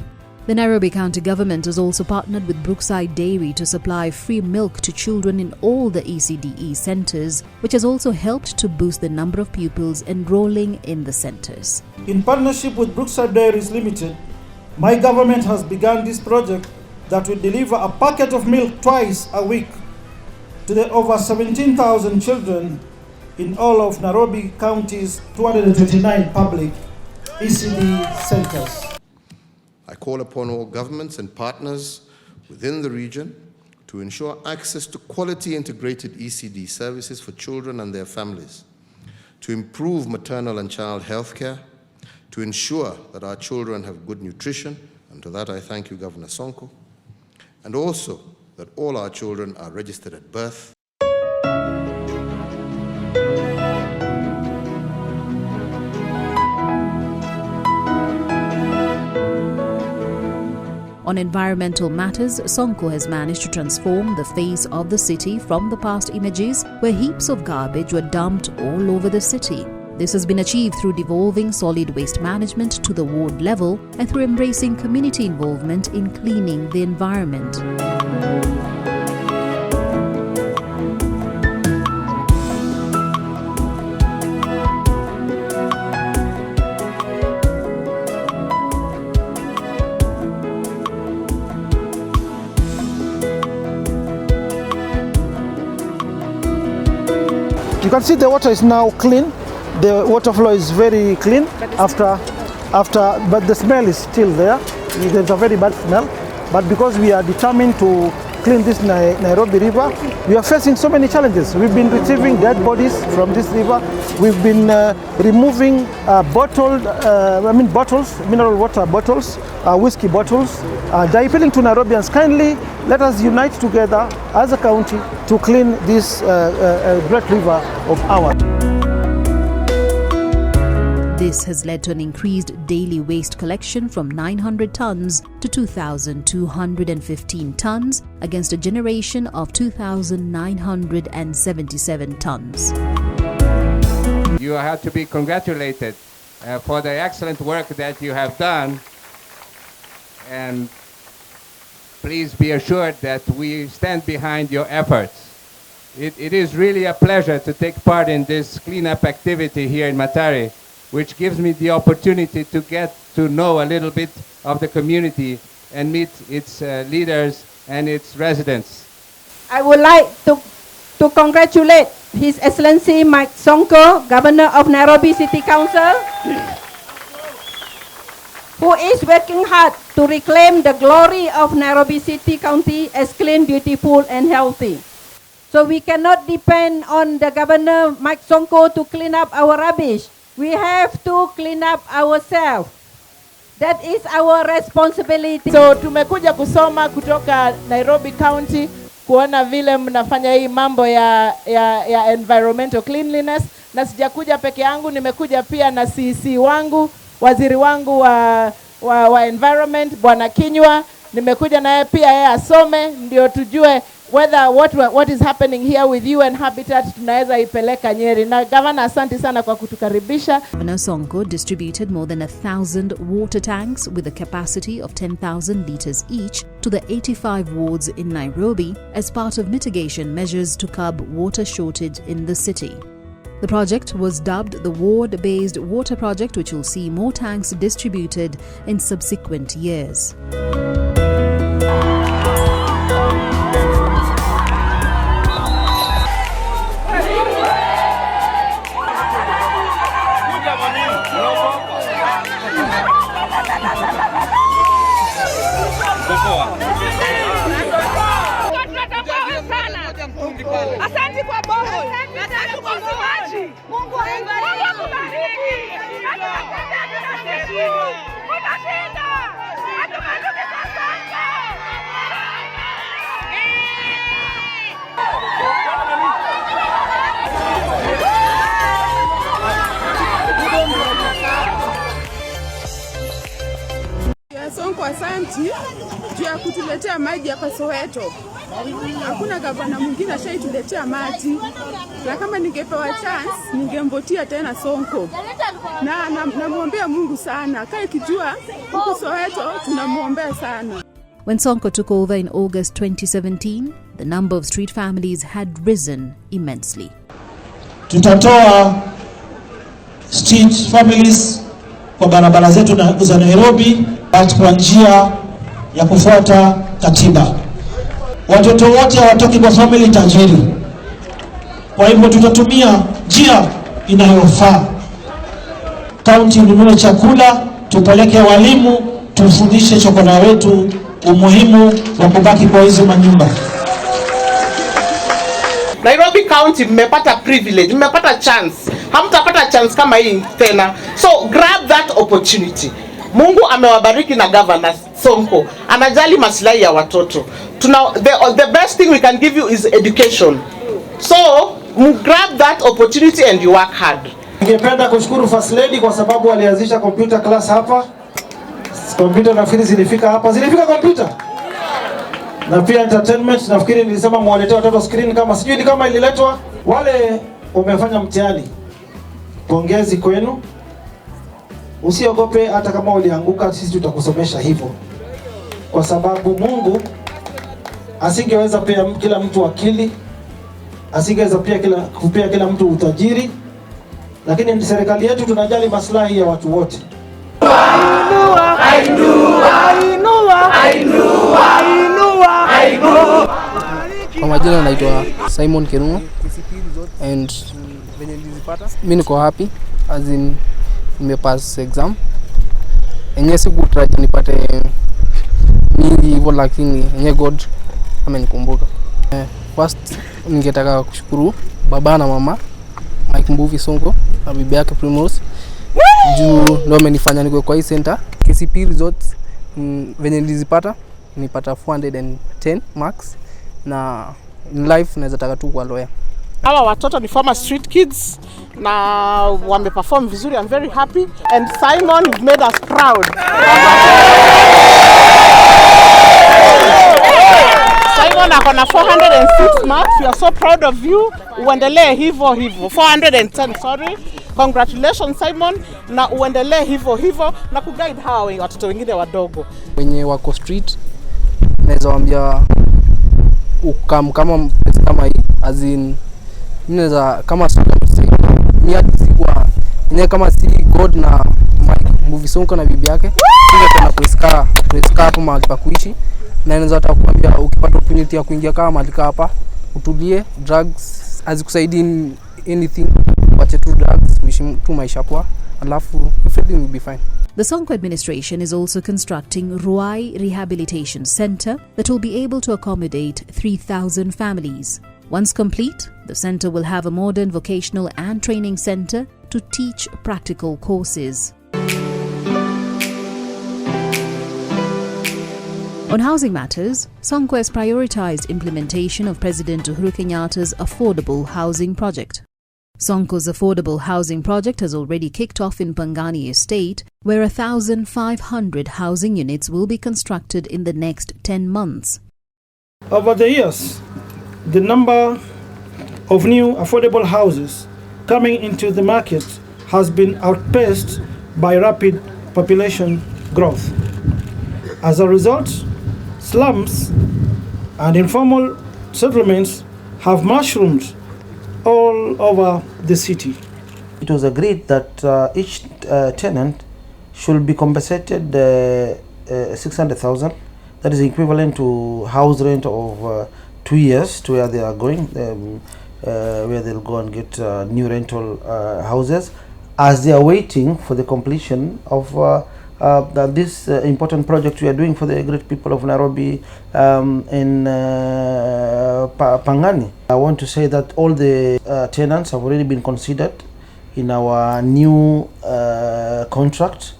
The Nairobi County Government has also partnered with Brookside Dairy to supply free milk to children in all the ECDE centers, which has also helped to boost the number of pupils enrolling in the centers. In partnership with Brookside Dairies Limited, my government has begun this project that will deliver a packet of milk twice a week to the over 17,000 children in all of Nairobi County's 229 public ECD centers. I call upon all governments and partners within the region to ensure access to quality integrated ECD services for children and their families, to improve maternal and child health care, to ensure that our children have good nutrition, and to that I thank you, Governor Sonko, and also that all our children are registered at birth. On environmental matters, Sonko has managed to transform the face of the city from the past images where heaps of garbage were dumped all over the city. This has been achieved through devolving solid waste management to the ward level and through embracing community involvement in cleaning the environment. You can see the water is now clean. The water flow is very clean after, but the smell is still there. There's a very bad smell. But because we are determined to clean this Nairobi River, we are facing so many challenges. We've been retrieving dead bodies from this river. We've been removing bottles, mineral water bottles, whiskey bottles. They're appealing to Nairobians, kindly let us unite together as a county to clean this great river of ours. This has led to an increased daily waste collection from 900 tons to 2,215 tons against a generation of 2,977 tons. You have to be congratulated for the excellent work that you have done, and please be assured that we stand behind your efforts. It is really a pleasure to take part in this cleanup activity here in Matari, which gives me the opportunity to get to know a little bit of the community and meet its leaders and its residents. I would like to congratulate His Excellency Mike Sonko, Governor of Nairobi City Council, who is working hard to reclaim the glory of Nairobi City County as clean, beautiful and healthy. So we cannot depend on the Governor Mike Sonko to clean up our rubbish. We have to clean up ourselves. That is our responsibility. So tumekuja kusoma kutoka Nairobi County kuona vile mnafanya hii mambo ya environmental cleanliness, na sijakuja peke yangu, nimekuja pia na CC wangu, waziri wangu wa environment Bwana Kinywa. Nimekuja naye pia yeye asome ndio tujue whether what is happening here with you and Habitat tunaweza ipeleka Nyeri. Na Governor, asante sana kwa kutukaribisha. Governor Sonko distributed more than 1,000 water tanks with a capacity of 10,000 litres each to the 85 wards in Nairobi as part of mitigation measures to curb water shortage in the city. The project was dubbed the Ward-Based Water Project, which will see more tanks distributed in subsequent years. Asante kwa bongo. Asante kwa maji. Mungu akubariki. Utashinda. Atumaruke kwa sasa. County juu ya kutuletea maji hapa Soweto. Hakuna gavana mwingine ashaituletea maji. Na kama ningepewa chance, ningemvotia tena Sonko. Na namuombea Mungu sana. Kae kijua huko Soweto tunamuombea sana. When Sonko took over in August 2017, the number of street families had risen immensely. Tutatoa street families kwa barabara zetu za Nairobi kwa njia ya kufuata katiba. Watoto wote hawatoki kwa family tajiri. Kwa hivyo tutatumia njia inayofaa. County inunue chakula, tupeleke walimu, tufundishe chokora wetu umuhimu wa kubaki kwa hizo manyumba. Nairobi County mmepata privilege, mmepata chance. Hamtapata chance kama hii tena. So grab that opportunity. Mungu amewabariki na governor Sonko. Anajali maslahi ya watoto. The best thing we can give you is education. So grab that opportunity and you work hard. Ningependa kushukuru First Lady kwa sababu alianzisha computer class hapa. Computer nafikiri zilifika hapa. Zilifika computer? Na pia entertainment nafikiri nilisema muwaletee watoto screen kama sijui ni kama ililetwa. Wale wamefanya mtihani, pongezi kwenu. Usiogope hata kama ulianguka, sisi tutakusomesha hivyo. Kwa sababu Mungu asingeweza pia kila mtu akili, asingeweza pia kupea kila mtu utajiri, lakini serikali yetu tunajali maslahi ya watu wote. Kwa majina naitwa Simon Kirungo and mimi niko happy as in nimepass exam. Enye sikutarajia nipate mingi hivyo, lakini enye God amenikumbuka. First ningetaka kushukuru baba na mama Mike Mbuvi Sonko na bibi yake Primrose juu ndio amenifanya niko kwa hii center. KCP results venye nilizipata nipata 410 marks na in life naweza taka tu kuwa lawyer. Hawa watoto ni former street kids na wameperform vizuri. I'm very happy and Simon, you've made us proud. Simon akona 406 marks. We are so proud of you. Uendelee hivyo hivyo. 410, sorry. Congratulations Simon, na uendelee hivyo hivyo na kuguide hawa watoto wengine wadogo. Wenye wako street naweza waambia kama hii as in ninaweza kama ni hadi sikwa ni kama si God na Mbuvi Sonko na bibi yake kuna kuiska hapo mahali pa kuishi, na naweza kukuambia ukipata opportunity ya kuingia kama mahali hapa utulie, drugs hazikusaidii anything, wacha tu drugs, uishi tu maisha poa, alafu everything will be fine. The Sonko administration is also constructing Ruai Rehabilitation Center that will be able to accommodate 3,000 families. Once complete, the center will have a modern vocational and training center to teach practical courses. On housing matters, Sonko has prioritized implementation of President Uhuru Kenyatta's affordable housing project. Sonko's affordable housing project has already kicked off in Pangani Estate, where 1,500 housing units will be constructed in the next 10 months. Over the years, the number of new affordable houses coming into the market has been outpaced by rapid population growth. As a result, slums and informal settlements have mushroomed all over the city. It was agreed that each tenant should be compensated 600,000. That is equivalent to house rent of 2 years to where they are going, where they'll go and get new rental houses as they are waiting for the completion of this important project we are doing for the great people of Nairobi in Pangani. I want to say that all the tenants have already been considered in our new contract.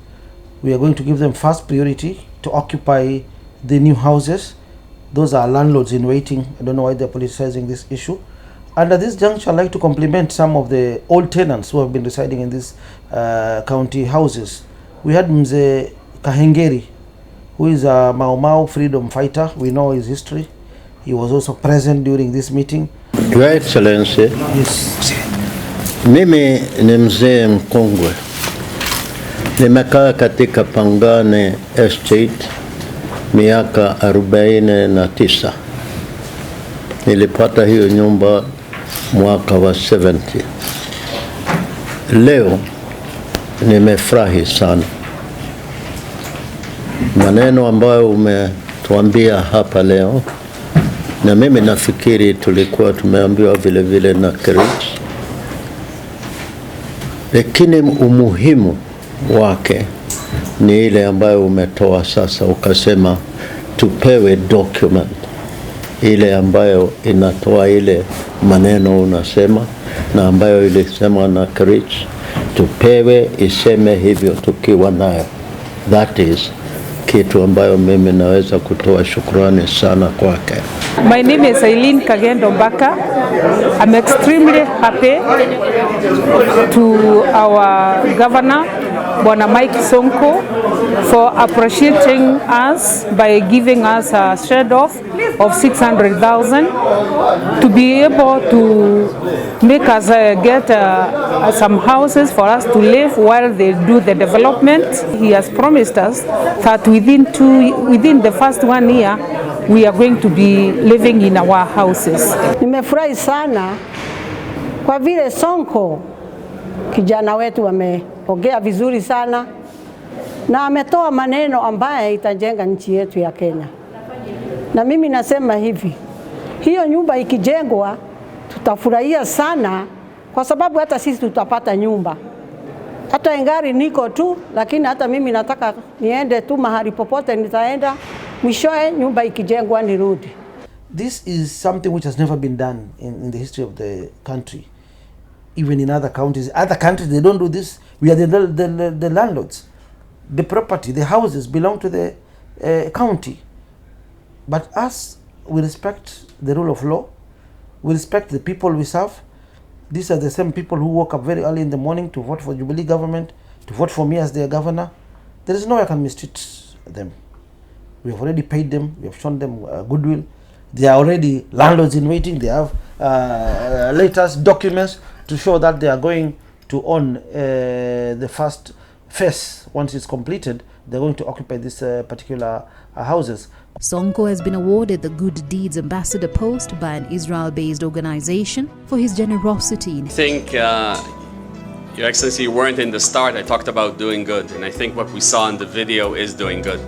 We are going to give them first priority to occupy the new houses. Those are landlords in waiting. I don't know why they're politicizing this issue. And at this juncture, I'd like to compliment some of the old tenants who have been residing in these county houses. We had Mzee Kahengeri, who is a Mau Mau freedom fighter. We know his history. He was also present during this meeting. Your Excellency, yes. Mimi ni mzee mkongwe. Nimekaa katika Pangani Estate miaka 49. Nilipata hiyo nyumba mwaka wa 70. Leo nimefurahi sana. Maneno ambayo umetuambia hapa leo, na mimi nafikiri tulikuwa tumeambiwa vile vile na Kerich, lakini umuhimu wake ni ile ambayo umetoa sasa, ukasema tupewe document ile ambayo inatoa ile maneno unasema na ambayo ilisema na Kerich, tupewe iseme hivyo tukiwa nayo. That is kitu ambayo mimi naweza kutoa shukrani sana kwake. My name is Eileen Kagendo Mbaka. I'm extremely happy to our governor, Bwana Mike Sonko, for appreciating us by giving us a share off of 600,000 to be able to make us get some houses for us to live while they do the development. He has promised us that within the first 1 year we are going to be living in our houses. Nimefurahi sana kwa vile Sonko kijana wetu ameongea vizuri sana na ametoa maneno ambaye itajenga nchi yetu ya Kenya. Na mimi nasema hivi, hiyo nyumba ikijengwa tutafurahia sana, kwa sababu hata sisi tutapata nyumba. Hata ingari niko tu, lakini hata mimi nataka niende tu mahali popote nitaenda, mwishoe nyumba ikijengwa nirudi. This is something which has never been done in the history of the country. Even in other counties. Other countries, they don't do this. We are the landlords. The property, the houses belong to the county. But us, we respect the rule of law. We respect the people we serve. These are the same people who woke up very early in the morning to vote for Jubilee government, to vote for me as their governor. There is no way I can mistreat them. We have already paid them. We have shown them goodwill. They are already landlords in waiting. They have latest documents to show that they are going to own the first phase. Once it's completed, they're going to occupy these particular houses. Sonko has been awarded the Good Deeds Ambassador post by an Israel-based organization for his generosity. I think, Your Excellency, you weren't in the start. I talked about doing good, and I think what we saw in the video is doing good.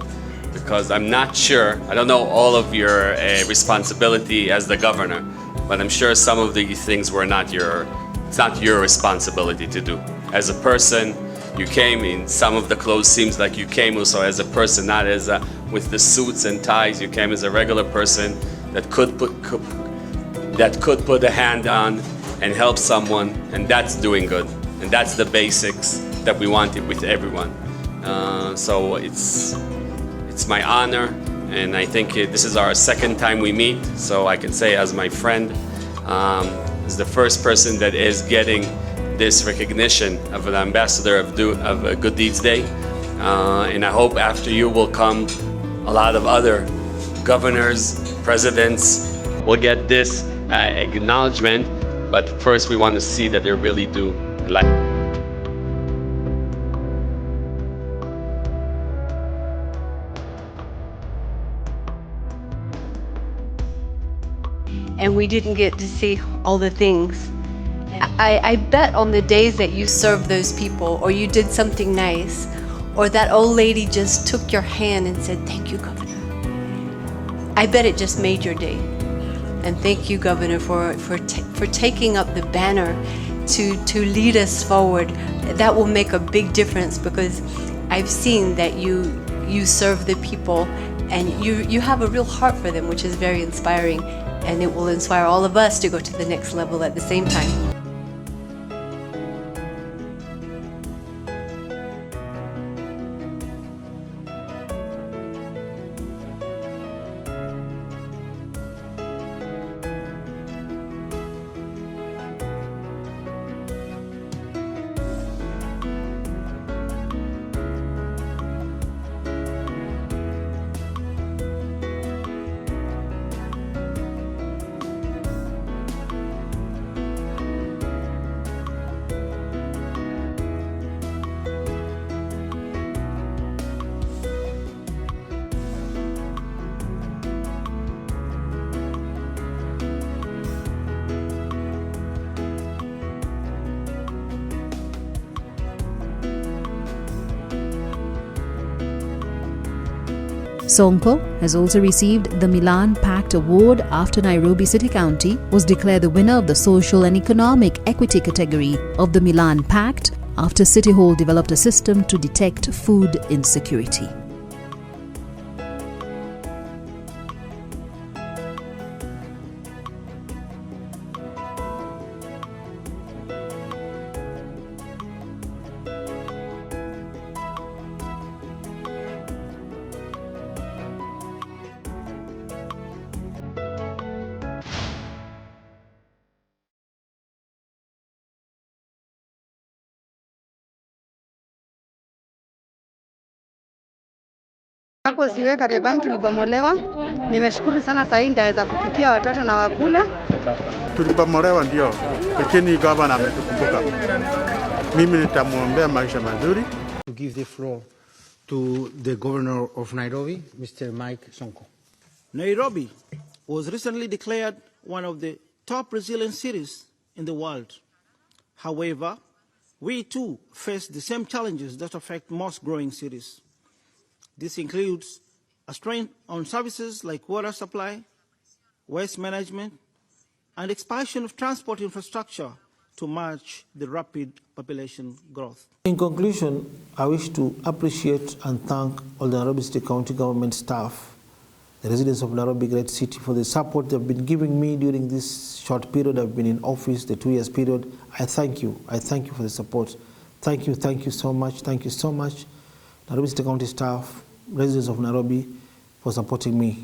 Because I'm not sure, I don't know all of your responsibility as the governor, but I'm sure some of these things were not it's not your responsibility to do. As a person, you came in, some of the clothes seems like you came also as a person, not as with the suits and ties. You came as a regular person that could put a hand on and help someone, and that's doing good. And that's the basics that we wanted with everyone. So it's my honor, and I think this is our second time we meet, so I can say as my friend, is the first person that is getting this recognition of an ambassador of a Good Deeds Day. And I hope after you will come a lot of other governors, presidents will get this acknowledgement, but first we want to see that they really do like. And we didn't get to see all the things. I bet on the days that you served those people, or you did something nice, or that old lady just took your hand and said, "Thank you, Governor." I bet it just made your day. And thank you, Governor, for taking up the banner to lead us forward. That will make a big difference, because I've seen that you serve the people, and you have a real heart for them, which is very inspiring. And it will inspire all of us to go to the next level at the same time. Sonko has also received the Milan Pact Award after Nairobi City County was declared the winner of the Social and Economic Equity category of the Milan Pact after City Hall developed a system to detect food insecurity. Hapo siweka rebank tulibomolewa. Nimeshukuru sana sasa hivi ndaweza kupikia watoto na wakula. Tulibomolewa ndio, lakini gavana ametukumbuka. Mimi nitamuombea maisha mazuri. To give the floor to the governor of Nairobi, Mr. Mike Sonko. Nairobi was recently declared one of the top resilient cities in the world. However, we too face the same challenges that affect most growing cities. This includes a strain on services like water supply, waste management, and expansion of transport infrastructure to match the rapid population growth. In conclusion, I wish to appreciate and thank all the Nairobi City County government staff, the residents of Nairobi Great City, for the support they've been giving me during this short period I've been in office, the 2 years period. I thank you. I thank you for the support. Thank you so much. Thank you so much, Nairobi City County staff, residents of Nairobi, for supporting me.